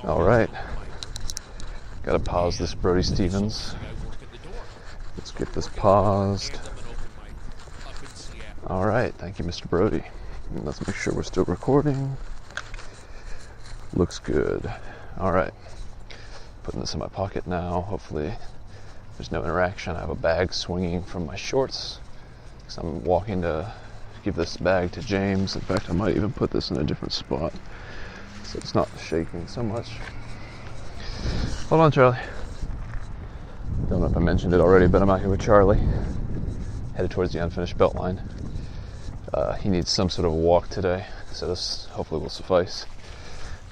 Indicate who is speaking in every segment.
Speaker 1: All right. Gotta pause this Brody Stevens. Let's get this paused. All right. Thank you, Mr. Brody. And let's make sure we're still recording. Looks good. All right. Putting this in my pocket now. Hopefully there's no interaction. I have a bag swinging from my shorts because I'm walking to give this bag to James. In fact, I might even put this in a different spot so it's not shaking so much. Hold on, Charlie. Don't know if I mentioned it already, but I'm out here with Charlie, headed towards the unfinished belt line. He needs some sort of a walk today, so this hopefully will suffice.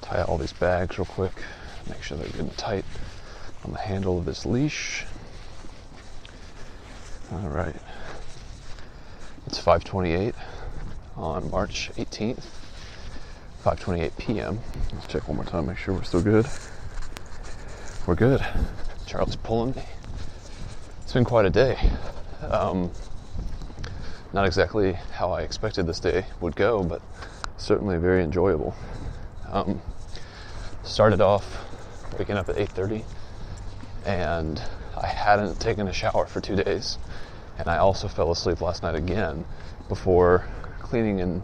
Speaker 1: Tie all these bags real quick, make sure they're good and tight on the handle of this leash. All right. It's 5:28 on March 18th, 5:28 p.m. Let's check one more time, make sure we're still good. We're good. Charlie's pulling me. It's been quite a day. Not exactly how I expected this day would go, but certainly very enjoyable. Started off waking up at 8:30, and I hadn't taken a shower for 2 days. And I also fell asleep last night again before cleaning and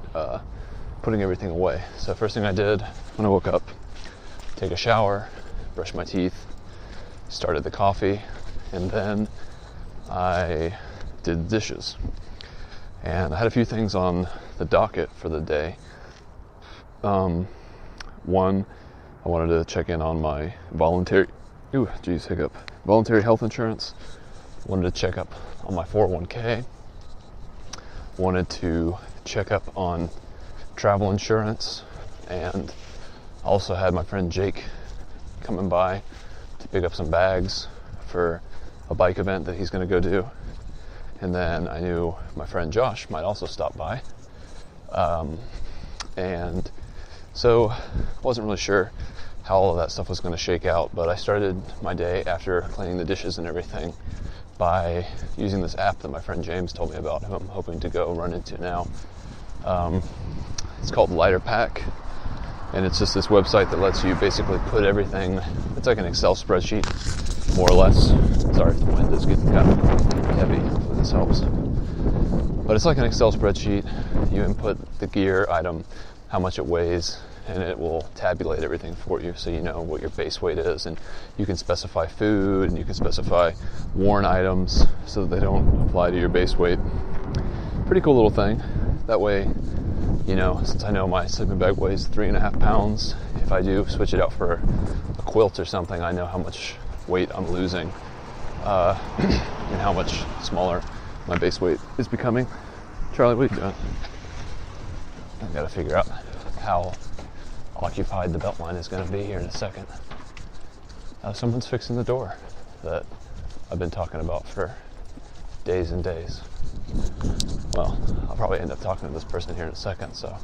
Speaker 1: putting everything away. So first thing I did when I woke up, take a shower, brush my teeth, started the coffee, and then I did the dishes. And I had a few things on the docket for the day. One, I wanted to check in on my voluntary health insurance. Wanted to check up on my 401k. Wanted to check up on travel insurance, and also had my friend Jake coming by to pick up some bags for a bike event that he's going to go do. And then I knew my friend Josh might also stop by. And so I wasn't really sure how all of that stuff was going to shake out, but I started my day after cleaning the dishes and everything by using this app that my friend James told me about, who I'm hoping to go run into now. It's called Lighter Pack, and it's just this website that lets you basically put everything. It's like an Excel spreadsheet, more or less. Sorry if the wind is getting kind of heavy, hopefully this helps. But it's like an Excel spreadsheet. You input the gear item, how much it weighs, and it will tabulate everything for you so you know what your base weight is. And you can specify food, and you can specify worn items so that they don't apply to your base weight. Pretty cool little thing. That way, you know, since I know my sleeping bag weighs 3.5 pounds, if I do switch it out for a quilt or something, I know how much weight I'm losing and how much smaller my base weight is becoming. Charlie, what are you doing? I gotta figure out how occupied the belt line is going to be here in a second. Someone's fixing the door that I've been talking about for days and days. Well, I'll probably end up talking to this person here in a second, so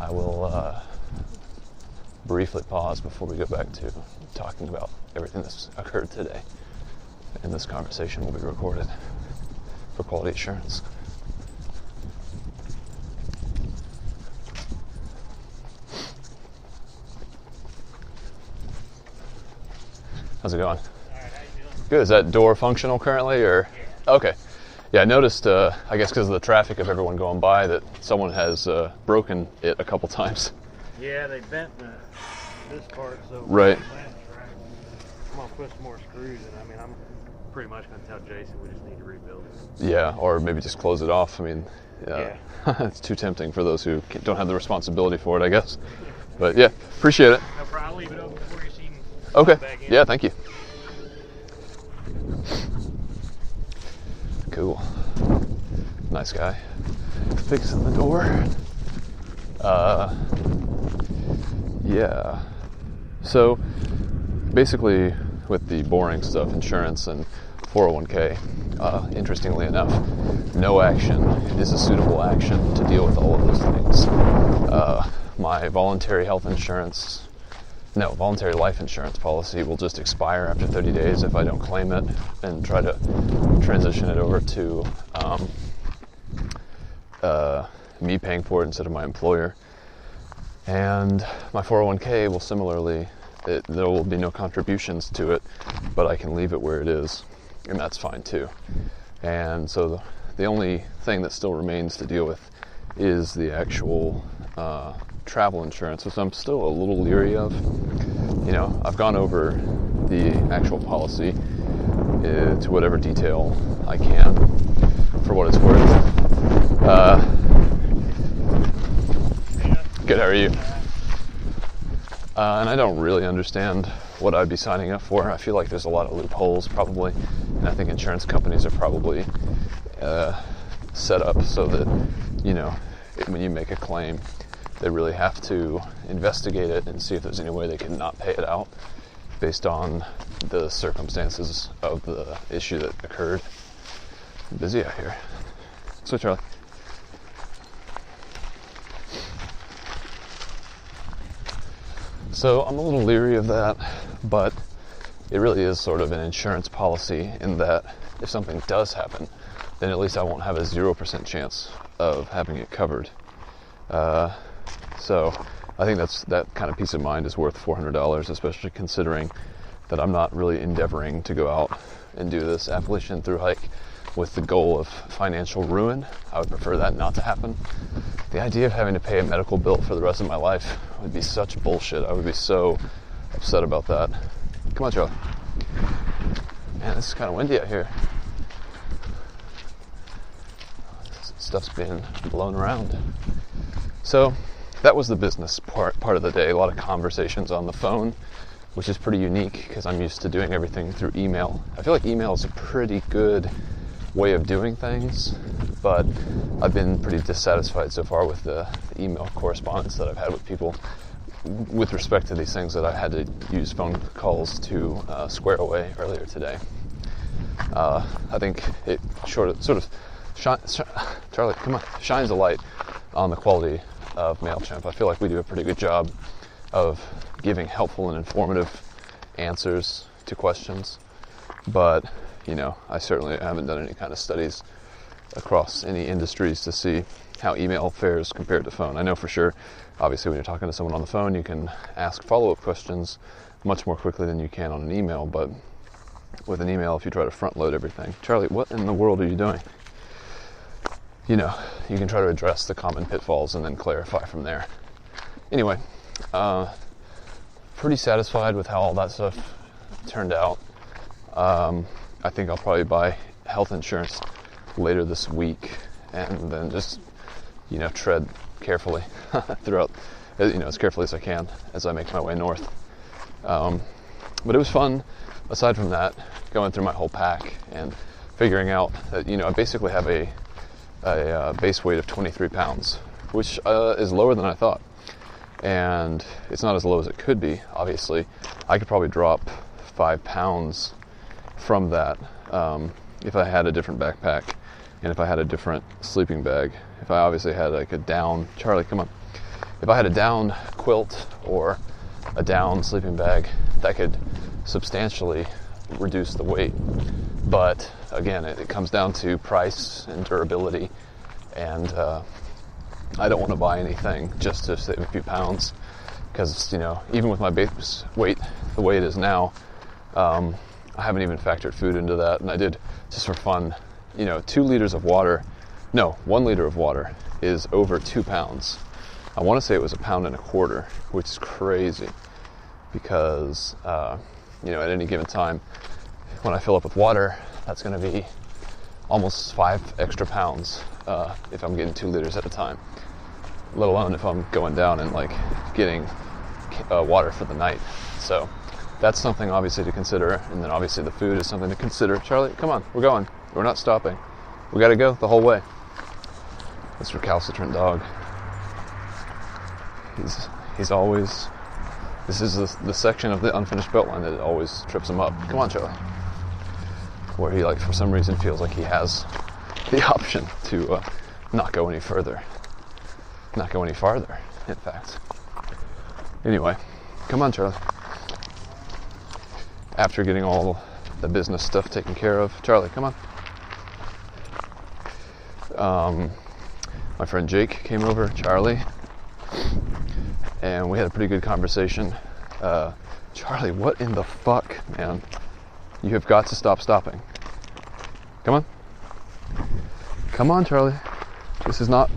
Speaker 1: I will briefly pause before we go back to talking about everything that's occurred today. And this conversation will be recorded for quality assurance. How's it going? All right, how you doing? Good. Is that door functional currently, or? Yeah. Okay. Yeah, I noticed, I guess because of the traffic of everyone going by, that someone has broken it a couple times.
Speaker 2: Yeah, they bent this part, so
Speaker 1: right.
Speaker 2: I'm going to put some more screws in. I'm pretty much going to tell Jason we just need to rebuild it.
Speaker 1: Yeah, or maybe just close it off. Yeah. It's too tempting for those who don't have the responsibility for it, I guess. But yeah, appreciate it.
Speaker 2: No problem. I'll leave it open before you see me.
Speaker 1: Okay. Yeah, thank you. Cool. Nice guy. Fixing the door. Yeah. So basically with the boring stuff, insurance and 401k, interestingly enough, no action is a suitable action to deal with all of those things. My voluntary life insurance policy will just expire after 30 days if I don't claim it and try to transition it over to me paying for it instead of my employer. And my 401k will similarly there will be no contributions to it, but I can leave it where it is, and that's fine too. And so the only thing that still remains to deal with is the actual travel insurance, which I'm still a little leery of. I've gone over the actual policy to whatever detail I can for what it's worth. Good, how are you? And I don't really understand what I'd be signing up for. I feel like there's a lot of loopholes probably, and I think insurance companies are probably set up so that, when you make a claim, they really have to investigate it and see if there's any way they can not pay it out based on the circumstances of the issue that occurred. I'm busy out here. So, Charlie. So I'm a little leery of that, but it really is sort of an insurance policy in that if something does happen, then at least I won't have a 0% chance of having it covered. So I think that kind of peace of mind is worth $400, especially considering that I'm not really endeavoring to go out and do this Appalachian thru hike with the goal of financial ruin. I would prefer that not to happen. The idea of having to pay a medical bill for the rest of my life would be such bullshit. I would be so upset about that. Come on, Charlie. Man, this is kind of windy out here. Stuff's being blown around. So that was the business part of the day. A lot of conversations on the phone, which is pretty unique because I'm used to doing everything through email. I feel like email is a pretty good way of doing things, but I've been pretty dissatisfied so far with the email correspondence that I've had with people with respect to these things that I had to use phone calls to square away earlier today. I think it sort of Charlie, come on, shines a light on the quality of MailChimp. I feel like we do a pretty good job of giving helpful and informative answers to questions, but I certainly haven't done any kind of studies across any industries to see how email fares compared to phone. I know for sure, obviously, when you're talking to someone on the phone, you can ask follow-up questions much more quickly than you can on an email, but with an email, if you try to front-load everything. Charlie, what in the world are you doing? You can try to address the common pitfalls and then clarify from there. Anyway, pretty satisfied with how all that stuff turned out. I think I'll probably buy health insurance later this week and then just, tread carefully throughout, as carefully as I can as I make my way north. But it was fun, aside from that, going through my whole pack and figuring out that, I basically have a base weight of 23 pounds, which is lower than I thought. And it's not as low as it could be, obviously. I could probably drop 5 pounds from that if I had a different backpack and if I had a different sleeping bag. If I obviously had like a down, Charlie, come on. If I had a down quilt or a down sleeping bag, that could substantially reduce the weight. But again, it comes down to price and durability, and I don't want to buy anything just to save a few pounds, because even with my base weight the way it is now, I haven't even factored food into that. And I did, just for fun, 1 liter of water is over 2 pounds. I want to say it was 1.25 pounds, which is crazy, because at any given time when I fill up with water, that's going to be almost 5 extra pounds if I'm getting 2 liters at a time, let alone if I'm going down and getting water for the night. So that's something obviously to consider, and then obviously the food is something to consider. Charlie, come on, we're going. We're not stopping. We got to go the whole way. This recalcitrant dog. He's always. This is the section of the unfinished beltline that always trips him up. Come on, Charlie. Where he for some reason feels like he has the option to not go any further, not go any farther. In fact. Anyway, come on, Charlie. After getting all the business stuff taken care of, Charlie, come on. My friend Jake came over, Charlie, and we had a pretty good conversation Charlie, what in the fuck, man? You have got to stop stopping. Come on. Come on, Charlie. This is not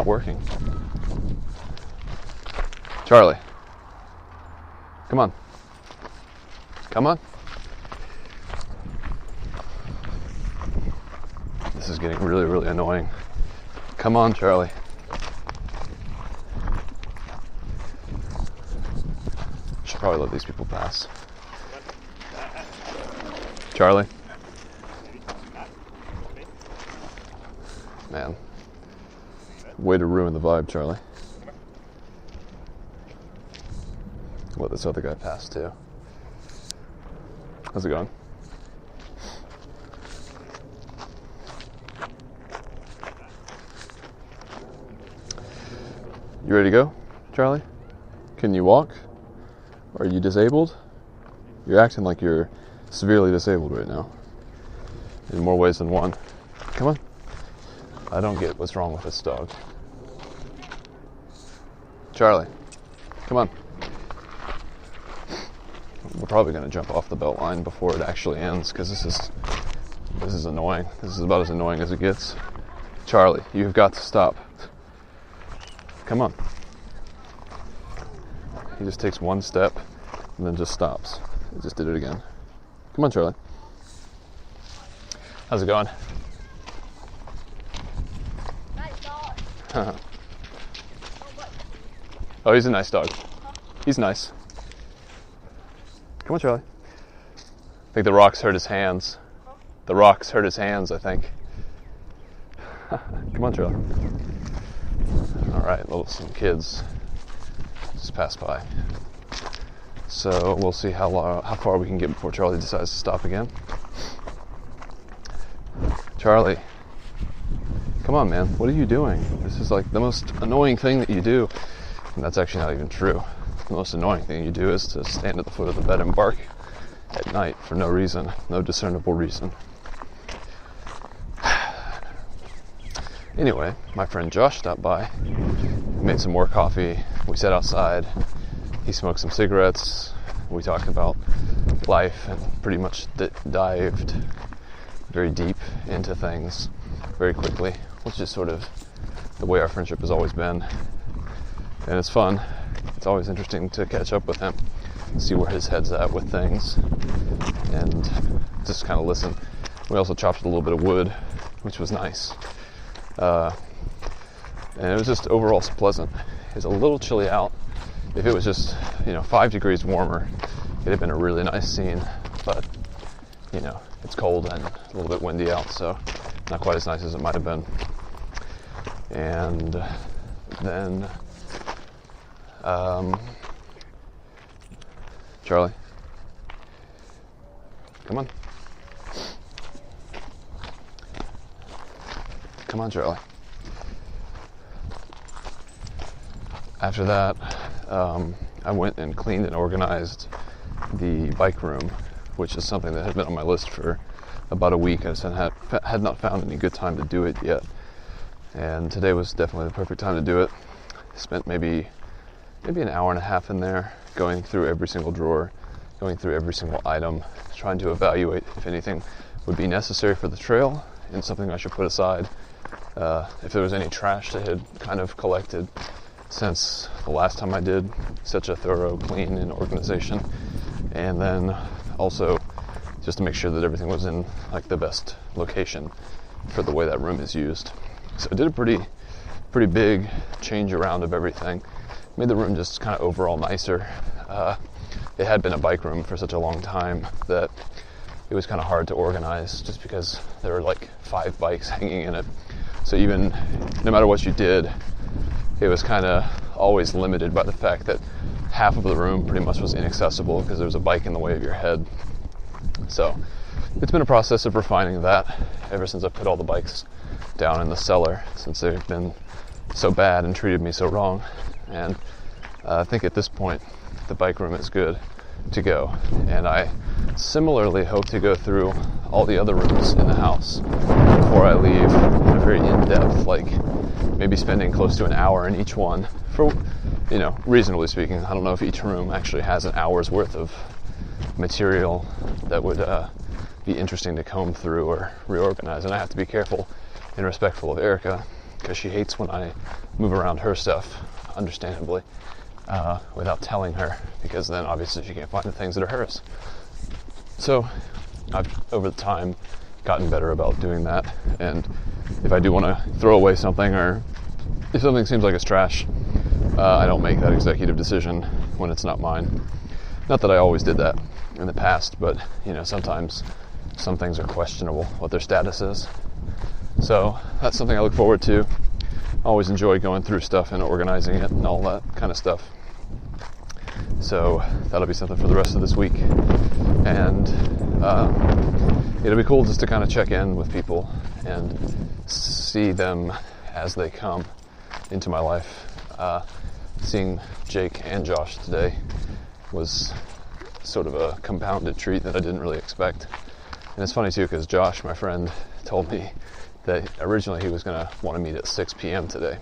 Speaker 1: working. Charlie. Come on. Come on. This is getting really, really annoying. Come on, Charlie. Should probably let these people pass. Charlie. Man. Way to ruin the vibe, Charlie. Let this other guy pass too. How's it going? You ready to go, Charlie? Can you walk? Are you disabled? You're acting like you're severely disabled right now. In more ways than one. Come on. I don't get what's wrong with this dog. Charlie, come on. We're probably going to jump off the belt line before it actually ends, because this is annoying. This is about as annoying as it gets. Charlie, you've got to stop. Come on. He just takes one step and then just stops. He just did it again. Come on, Charlie. How's it going?
Speaker 3: Nice dog.
Speaker 1: Oh, he's a nice dog. He's nice. Come on, Charlie. I think the rocks hurt his hands. The rocks hurt his hands, I think. Come on, Charlie. All right, some kids just passed by. So we'll see how far we can get before Charlie decides to stop again. Charlie, come on, man. What are you doing? This is like the most annoying thing that you do. And that's actually not even true. The most annoying thing you do is to stand at the foot of the bed and bark at night for no reason, no discernible reason. Anyway, my friend Josh stopped by, made some more coffee, we sat outside, he smoked some cigarettes, we talked about life and pretty much dived very deep into things very quickly, which is sort of the way our friendship has always been. And it's fun. It's always interesting to catch up with him, see where his head's at with things, and just kind of listen. We also chopped a little bit of wood, which was nice. And it was just overall pleasant. It's a little chilly out. If it was just, 5 degrees warmer, it'd have been a really nice scene. But, it's cold and a little bit windy out, so not quite as nice as it might have been. And then, Charlie, come on. Come on, Charlie. After that, I went and cleaned and organized the bike room, which is something that had been on my list for about a week. I just had not found any good time to do it yet. And today was definitely the perfect time to do it. Spent maybe an hour and a half in there, going through every single drawer, going through every single item, trying to evaluate if anything would be necessary for the trail and something I should put aside. If there was any trash that had kind of collected since the last time I did such a thorough clean and organization. And then also just to make sure that everything was in like the best location for the way that room is used. So I did a pretty big change around of everything. Made the room just kind of overall nicer. It had been a bike room for such a long time that it was kind of hard to organize just because there were like 5 bikes hanging in it. So even no matter what you did, it was kind of always limited by the fact that half of the room pretty much was inaccessible because there was a bike in the way of your head. So it's been a process of refining that ever since I put all the bikes down in the cellar, since they've been so bad and treated me so wrong. And I think at this point the bike room is good to go, and I similarly hope to go through all the other rooms in the house before I leave in a very in-depth, like maybe spending close to an hour in each one for reasonably speaking, I don't know if each room actually has an hour's worth of material that would be interesting to comb through or reorganize. And I have to be careful and respectful of Erica because she hates when I move around her stuff, understandably, without telling her, because then obviously she can't find the things that are hers. So I've, over the time, gotten better about doing that. And if I do want to throw away something, or if something seems like it's trash, I don't make that executive decision when it's not mine. Not that I always did that in the past, but sometimes some things are questionable what their status is. So that's something I look forward to. I always enjoy going through stuff and organizing it and all that kind of stuff. So that'll be something for the rest of this week. And it'll be cool just to kind of check in with people and see them as they come into my life. Seeing Jake and Josh today was sort of a compounded treat that I didn't really expect. And it's funny too, because Josh, my friend, told me that originally he was going to want to meet at 6 p.m. today.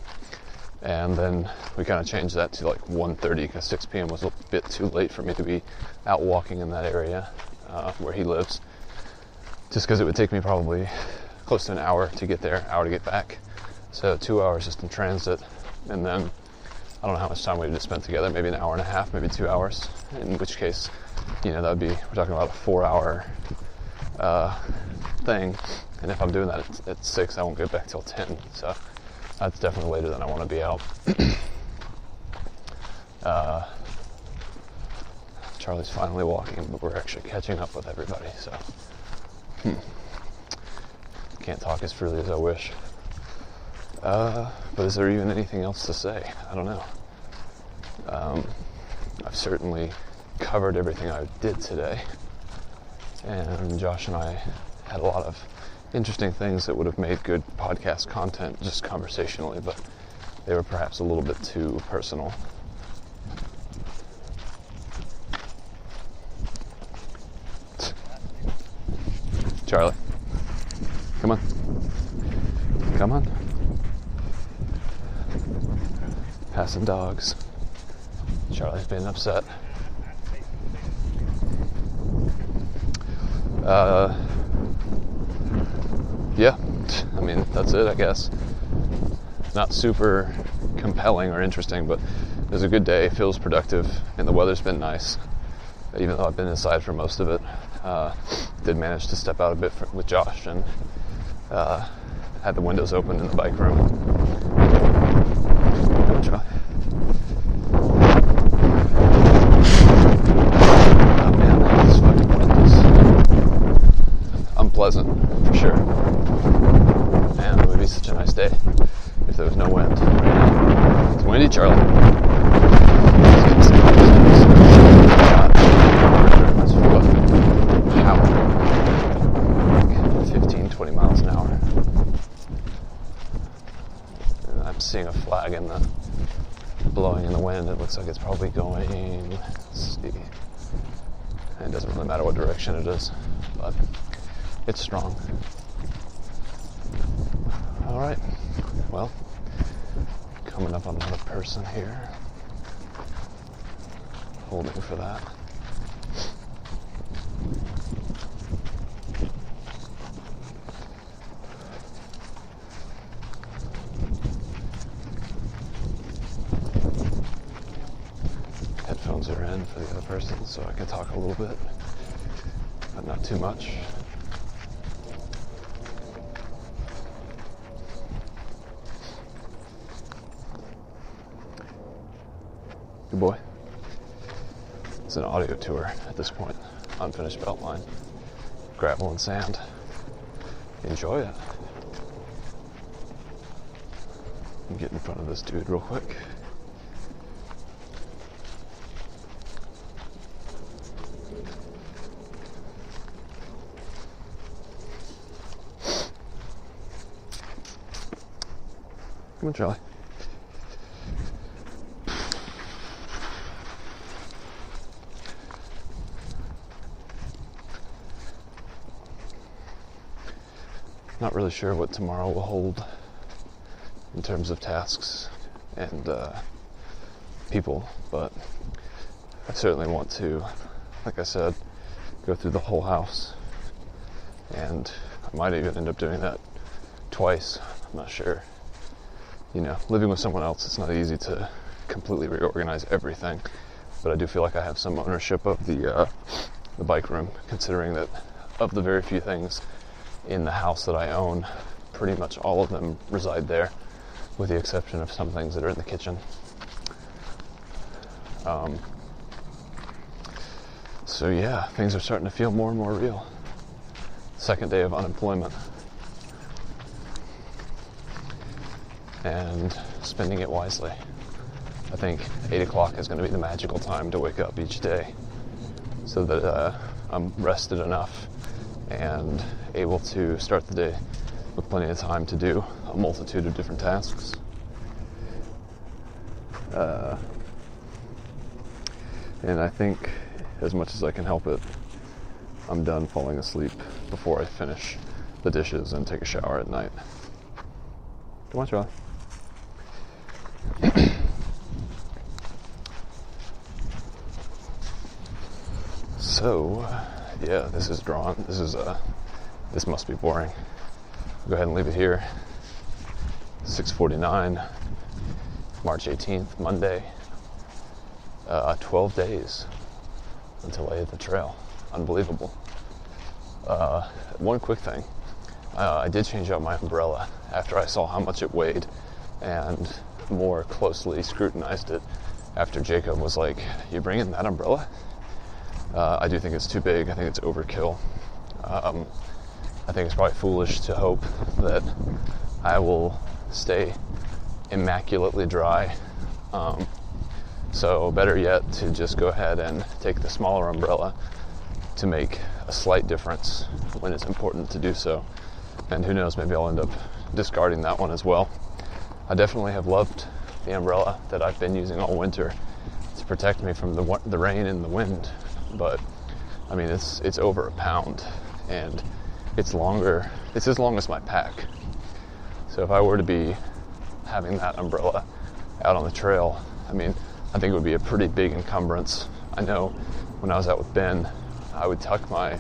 Speaker 1: And then we kind of changed that to like 1:30 because 6 p.m. was a bit too late for me to be out walking in that area where he lives. Just because it would take me probably close to an hour to get there, hour to get back. So 2 hours just in transit. And then I don't know how much time we would have spent together, maybe an hour and a half, maybe 2 hours. In which case, that would be, we're talking about a 4-hour thing. And if I'm doing that at 6, I won't get back till 10. So that's definitely later than I want to be out. Charlie's finally walking, but we're actually catching up with everybody. So can't talk as freely as I wish. But is there even anything else to say? I don't know. I've certainly covered everything I did today. And Josh and I had a lot of interesting things that would have made good podcast content just conversationally, but they were perhaps a little bit too personal. Charlie, come on. Come on. Passing dogs. Charlie's being upset. Yeah, I mean, that's it, I guess. Not super compelling or interesting, but it was a good day. It feels productive, and the weather's been nice, even though I've been inside for most of it. Did manage to step out a bit with Josh and had the windows open in the bike room. Come on, Charlie. Oh man, this fucking wind is unpleasant, for sure. Man, it would be such a nice day if there was no wind. It's windy, Charlie. It's fucking howling. Like 15, 20 miles an hour. And I'm seeing a flag in the blowing in the wind. It looks like it's probably going, let's see. It doesn't really matter what direction it is, but it's strong. All right, well, coming up on another person here. Holding for that. Headphones are in for the other person, so I can talk a little bit, but not too much. Good boy. It's an audio tour at this point. Unfinished beltline, gravel and sand. Enjoy it. Let me get in front of this dude real quick. Come on, Charlie. Not really sure what tomorrow will hold in terms of tasks and people, but I certainly want to, like I said, go through the whole house, and I might even end up doing that twice. I'm not sure. Living with someone else, it's not easy to completely reorganize everything, but I do feel like I have some ownership of the bike room, considering that of the very few things in the house that I own, pretty much all of them reside there, with the exception of some things that are in the kitchen. So yeah, things are starting to feel more and more real. Second day of unemployment. And spending it wisely. I think 8 o'clock is going to be the magical time to wake up each day so that I'm rested enough and able to start the day with plenty of time to do a multitude of different tasks. And I think, as much as I can help it, I'm done falling asleep before I finish the dishes and take a shower at night. Come on, Charlie. So, yeah, this is drawn. This must be boring. I'll go ahead and leave it here. 6:49, March 18th, Monday. 12 days until I hit the trail. Unbelievable. One quick thing. I did change out my umbrella after I saw how much it weighed and more closely scrutinized it after Jacob was like, "You bringing that umbrella?" I do think it's too big. I think it's overkill. I think it's probably foolish to hope that I will stay immaculately dry. So better yet to just go ahead and take the smaller umbrella to make a slight difference when it's important to do so. And who knows, maybe I'll end up discarding that one as well. I definitely have loved the umbrella that I've been using all winter to protect me from the rain and the wind. But I mean, it's over a pound, and it's longer. It's as long as my pack. So if I were to be having that umbrella out on the trail, I mean, I think it would be a pretty big encumbrance. I know when I was out with Ben, I would tuck my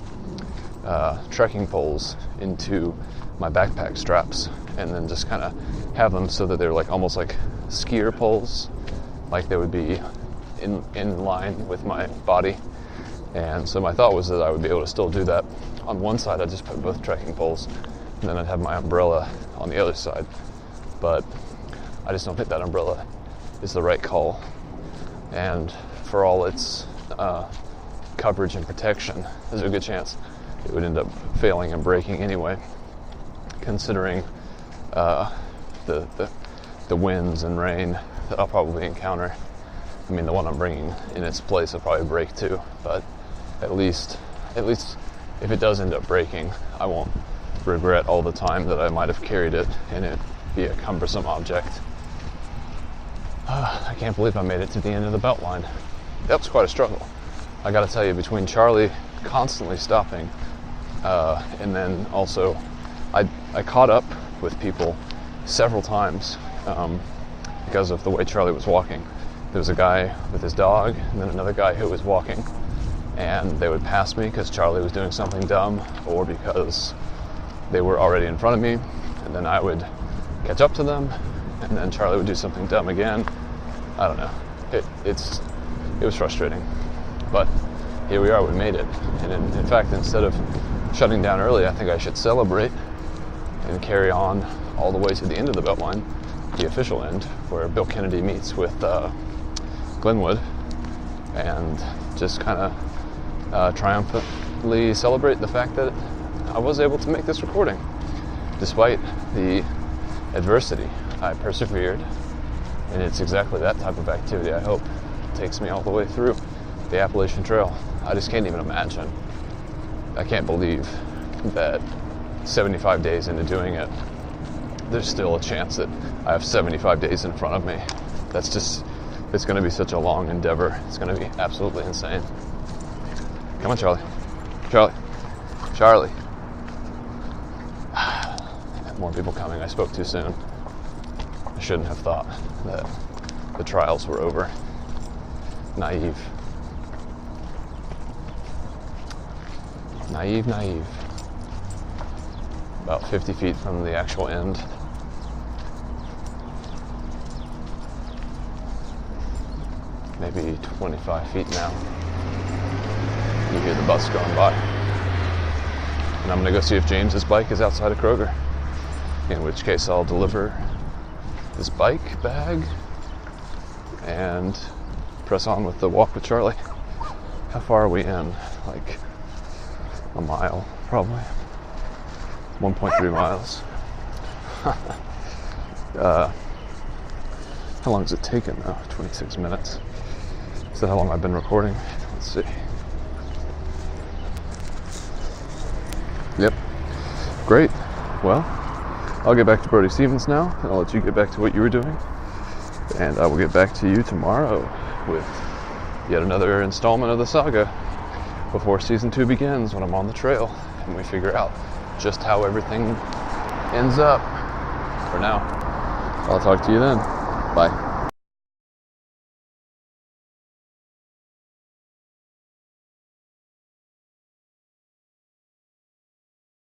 Speaker 1: trekking poles into my backpack straps and then just kind of have them so that they're like almost like skier poles, like they would be in line with my body. And so my thought was that I would be able to still do that. On one side, I'd just put both trekking poles, and then I'd have my umbrella on the other side. But I just don't think that umbrella is the right call. And for all its coverage and protection, there's a good chance it would end up failing and breaking anyway, considering the winds and rain that I'll probably encounter. I mean, the one I'm bringing in its place will probably break too, but at least if it does end up breaking, I won't regret all the time that I might have carried it and it be a cumbersome object. I can't believe I made it to the end of the belt line. That was quite a struggle. I gotta tell you, between Charlie constantly stopping, and then also I caught up with people several times because of the way Charlie was walking. There was a guy with his dog and then another guy who was walking, and they would pass me because Charlie was doing something dumb or because they were already in front of me, and then I would catch up to them, and then Charlie would do something dumb again. I don't know. It was frustrating, but here we are. We made it, and in fact, instead of shutting down early, I think I should celebrate and carry on all the way to the end of the Beltline, the official end, where Bill Kennedy meets with Glenwood, and just kind of triumphantly celebrate the fact that I was able to make this recording. Despite the adversity, I persevered, and it's exactly that type of activity I hope takes me all the way through the Appalachian Trail. I just can't even imagine. I can't believe that 75 days into doing it, there's still a chance that I have 75 days in front of me. It's going to be such a long endeavor. It's going to be absolutely insane. Come on, Charlie. Charlie. More people coming. I spoke too soon. I shouldn't have thought that the trials were over. Naive. Naive. About 50 feet from the actual end. Maybe 25 feet now. You hear the bus going by. And I'm gonna go see if James's bike is outside of Kroger. In which case I'll deliver his bike bag and press on with the walk with Charlie. How far are we in? Like a mile, probably. 1.3 miles. How long has it taken now? 26 minutes. Is that how long I've been recording? Let's see. Yep. Great. Well, I'll get back to Brody Stevens now, and I'll let you get back to what you were doing. And I will get back to you tomorrow with yet another installment of the saga before season 2 begins, when I'm on the trail and we figure out just how everything ends up. For now, I'll talk to you then. Bye.